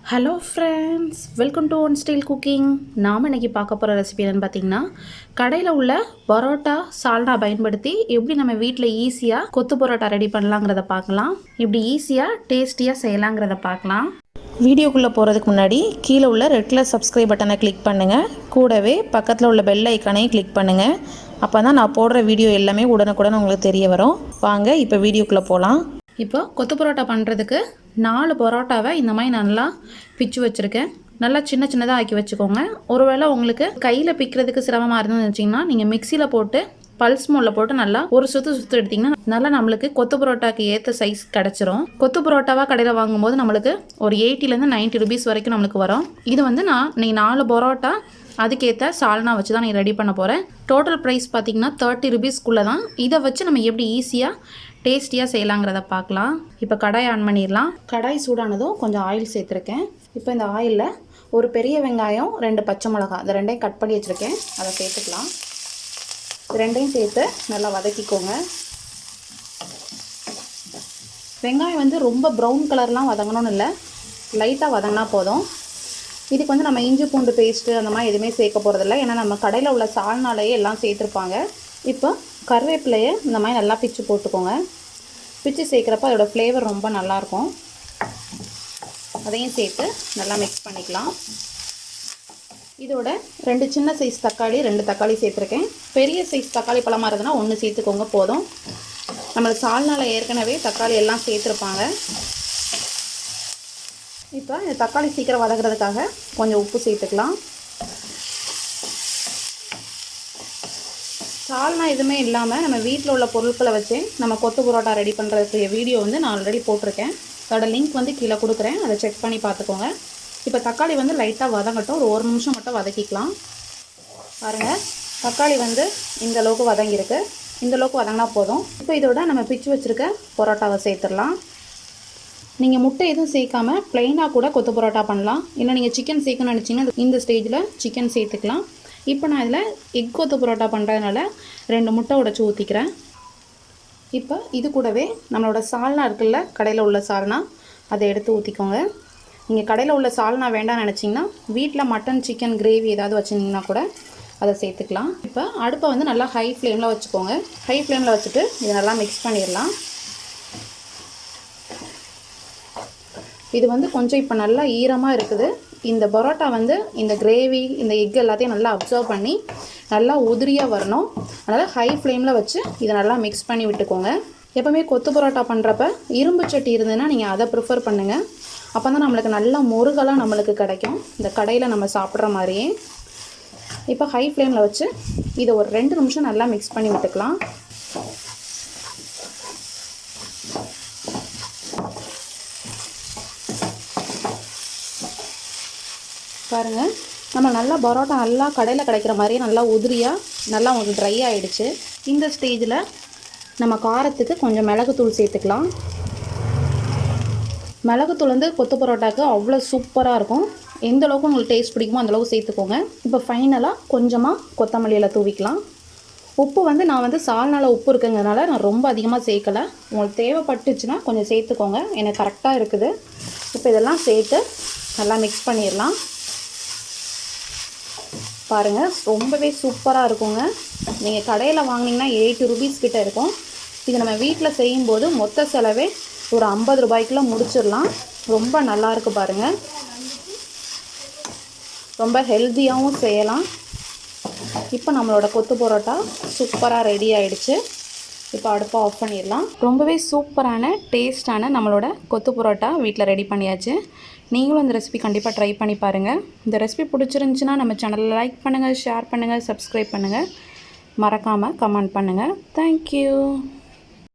Hello friends, welcome to one style cooking. நாம் இன்றைக்கி பார்க்க போகிற ரெசிபி என்னென்னு பார்த்தீங்கன்னா, கடையில் உள்ள பரோட்டா சால்னா பயன்படுத்தி எப்படி நம்ம வீட்டில் ஈஸியாக கொத்து பரோட்டா ரெடி பண்ணலாங்கிறத பார்க்கலாம். இப்படி ஈஸியாக டேஸ்டியாக செய்யலாங்கிறத பார்க்கலாம். வீடியோக்குள்ளே போகிறதுக்கு முன்னாடி கீழே உள்ள ரெட் கலர் சப்ஸ்கிரைப் பட்டனை கிளிக் பண்ணுங்கள். கூடவே பக்கத்தில் உள்ள பெல் ஐக்கானையும் கிளிக் பண்ணுங்கள். அப்போ தான் நான் போடுற வீடியோ எல்லாமே உடனுக்குடன் உங்களுக்கு தெரிய வரும். வாங்க இப்போ வீடியோக்குள்ளே போகலாம். இப்போ கொத்து பரோட்டா பண்ணுறதுக்கு 4 பரோட்டாவை இந்த மாதிரி நல்லா பிச்சு வச்சுருக்கேன். நல்லா சின்ன சின்னதாக ஆக்கி வச்சுக்கோங்க. ஒருவேளை உங்களுக்கு கையில் பிக்கிறதுக்கு சிரமமாக இருந்ததுன்னு வச்சிங்கன்னா, நீங்கள் மிக்சியில் போட்டு பல்ஸ் மோடில் போட்டு நல்லா ஒரு சுற்று எடுத்திங்கன்னா நல்லா நம்மளுக்கு கொத்து பரோட்டாக்கு ஏற்ற சைஸ் கிடச்சிரும். கொத்து பரோட்டாவாக கடையில் வாங்கும்போது நம்மளுக்கு ஒரு 80 to 90 rupees வரைக்கும் நம்மளுக்கு வரும். இது வந்து நீ 4 பரோட்டா அதுக்கேற்ற சால்னா வச்சு தான் நான் ரெடி பண்ண போகிறேன். டோட்டல் ப்ரைஸ் பார்த்திங்கன்னா 30 rupeesக்குள்ளே தான். இதை வச்சு நம்ம எப்படி ஈஸியாக டேஸ்டியாக செய்யலாங்கிறத பார்க்கலாம். இப்போ கடாய் ஆன் பண்ணிடலாம். கடாய் சூடானதும் கொஞ்சம் ஆயில் சேர்த்துருக்கேன். இப்போ இந்த ஆயிலில் ஒரு பெரிய வெங்காயம் 2 பச்சை மிளகாய் இந்த ரெண்டையும் கட் பண்ணி வச்சுருக்கேன். அதை சேர்த்துக்கலாம். ரெண்டையும் சேர்த்து நல்லா வதக்கிக்கோங்க. வெங்காயம் வந்து ரொம்ப ப்ரௌன் கலர்லாம் வதங்கணும்னு இல்லை, லைட்டாக வதங்கினா போதும். இதுக்கு வந்து நம்ம இஞ்சி பூண்டு பேஸ்ட்டு அந்த மாதிரி எதுவுமே சேர்க்க போகிறதில்ல. ஏன்னா நம்ம கடையில் உள்ள சால்னாலேயே எல்லாம் சேர்த்துருப்பாங்க. இப்போ கருவேப்பிலையை இந்த மாதிரி நல்லா பிச்சு போட்டுக்கோங்க. பிச்சு சேர்க்குறப்ப அதோடய ஃப்ளேவர் ரொம்ப நல்லாயிருக்கும். அதையும் சேர்த்து நல்லா மிக்ஸ் பண்ணிக்கலாம். இதோட 2 சின்ன சைஸ் தக்காளி 2 தக்காளி சேர்த்துருக்கேன். பெரிய சைஸ் தக்காளி பழமாக இருந்ததுன்னா 1 சேர்த்துக்கோங்க போதும். நம்மளுக்கு சால்னாவில் ஏற்கனவே தக்காளி எல்லாம் சேர்த்துருப்பாங்க. இப்போ இந்த தக்காளி சீக்கிரம் வதக்கிறதுக்காக கொஞ்சம் உப்பு சேர்த்துக்கலாம். சால்னா எதுவுமே இல்லாமல் நம்ம வீட்டில் உள்ள பொருட்களை வச்சு நம்ம கொத்து பரோட்டா ரெடி பண்ணுறதுக்கு வீடியோ வந்து நான் ஆல்ரெடி போட்டிருக்கேன். அதோட லிங்க் வந்து கீழே கொடுக்குறேன். அதை செக் பண்ணி பார்த்துக்கோங்க. இப்போ தக்காளி வந்து லைட்டாக வதங்கட்டும். ஒரு 1 நிமிஷம் மட்டும் வதக்கிக்கலாம். பாருங்கள், தக்காளி வந்து இந்த அளவுக்கு வதங்கியிருக்கு. இந்த அளவுக்கு வதங்கினா போதும். இப்போ இதோட நம்ம பிச்சு வச்சுருக்க பரோட்டாவை சேர்த்துடலாம். நீங்கள் முட்டை எதுவும் சேர்க்காமல் ப்ளைனாக கூட கொத்து பரோட்டா பண்ணலாம். இல்லை நீங்கள் சிக்கன் சேர்க்கணும்னு நினச்சிங்கன்னா இந்த ஸ்டேஜில் சிக்கன் சேர்த்துக்கலாம். இப்போ நான் இதில் எக் கொத்து பரோட்டா பண்ணுறதுனால 2 முட்டை உடைச்சி ஊற்றிக்கிறேன். இப்போ இது கூடவே நம்மளோட சால்னா இருக்குல்ல, கடையில் உள்ள சால்னா, அதை எடுத்து ஊற்றிக்கோங்க. நீங்கள் கடையில் உள்ள சால்னா வேண்டாம்னு நினச்சிங்கன்னா வீட்டில் மட்டன் சிக்கன் கிரேவி ஏதாவது வச்சுருந்தீங்கன்னா கூட அதை சேர்த்துக்கலாம். இப்போ அடுப்பை வந்து நல்லா ஹை ஃப்ளேமில் வச்சுக்கோங்க. ஹை ஃப்ளேமில் வச்சுட்டு இதை நல்லா மிக்ஸ் பண்ணிடலாம். இது வந்து கொஞ்சம் இப்போ நல்லா ஈரமாக இருக்குது. இந்த பரோட்டா வந்து இந்த கிரேவி இந்த எக் எல்லாத்தையும் நல்லா அப்சர்வ் பண்ணி நல்லா உதிரியாக வரணும். அதனால் ஹை ஃப்ளேமில் வச்சு இதை நல்லா மிக்ஸ் பண்ணி விட்டுக்கோங்க. எப்போவுமே கொத்து பரோட்டா பண்ணுறப்ப இரும்பு சட்டி இருந்ததுன்னா நீங்கள் அதை ப்ரிஃபர் பண்ணுங்கள். அப்போ தான் நம்மளுக்கு நல்லா முருகலாக நம்மளுக்கு கிடைக்கும், இந்த கடையில் நம்ம சாப்பிட்ற மாதிரியே. இப்போ ஹை ஃப்ளேமில் வச்சு இதை ஒரு 2 நிமிஷம் நல்லா மிக்ஸ் பண்ணி விட்டுக்கலாம். பாருங்கள், நம்ம நல்லா பரோட்டா நல்லா கடையில் கிடைக்கிற மாதிரியே நல்லா உதிரியாக நல்லா உங்களுக்கு ட்ரை ஆகிடுச்சு. இந்த ஸ்டேஜில் நம்ம காரத்துக்கு கொஞ்சம் மிளகுத்தூள் சேர்த்துக்கலாம். மிளகுத்தூள் வந்து கொத்து பரோட்டாவுக்கு அவ்வளோ சூப்பராக இருக்கும். எந்த அளவுக்கு உங்களுக்கு டேஸ்ட் பிடிக்குமோ அந்தளவுக்கு சேர்த்துக்கோங்க. இப்போ ஃபைனலாக கொஞ்சமாக கொத்தமல்லியில் தூவிக்கலாம். உப்பு வந்து நான் வந்து சால்னால உப்பு இருக்குங்கிறதுனால நான் ரொம்ப அதிகமாக சேர்க்கலை. உங்களுக்கு தேவைப்பட்டுச்சுன்னா கொஞ்சம் சேர்த்துக்கோங்க. எனக்கு கரெக்டாக இருக்குது. இப்போ இதெல்லாம் சேர்த்து நல்லா மிக்ஸ் பண்ணிடலாம். பாருங்கள், ரொம்பவே சூப்பராக இருக்குங்க. நீங்கள் கடையில் வாங்கினீங்கன்னா 80 rupees கிட்ட இருக்கும். இது நம்ம வீட்டில் செய்யும்போது மொத்த செலவே ஒரு 50 ரூபாய்க்குள்ள முடிச்சிடலாம். ரொம்ப நல்லாயிருக்கு பாருங்கள். ரொம்ப ஹெல்த்தியாகவும் செய்யலாம். இப்போ நம்மளோட கொத்து பரோட்டா சூப்பராக ரெடி ஆகிடுச்சு. இப்போ அடுப்பை ஆஃப் பண்ணிடலாம். ரொம்பவே சூப்பரான டேஸ்டான நம்மளோட கொத்து பரோட்டா வீட்டில் ரெடி பண்ணியாச்சு. நீங்களும் இந்த ரெசிபி கண்டிப்பாக ட்ரை பண்ணி பாருங்கள். இந்த ரெசிபி பிடிச்சிருந்துச்சின்னா நம்ம சேனலில் லைக் பண்ணுங்கள், ஷேர் பண்ணுங்கள், சப்ஸ்கிரைப் பண்ணுங்கள். மறக்காமல் கமெண்ட் பண்ணுங்கள். தேங்க்யூ.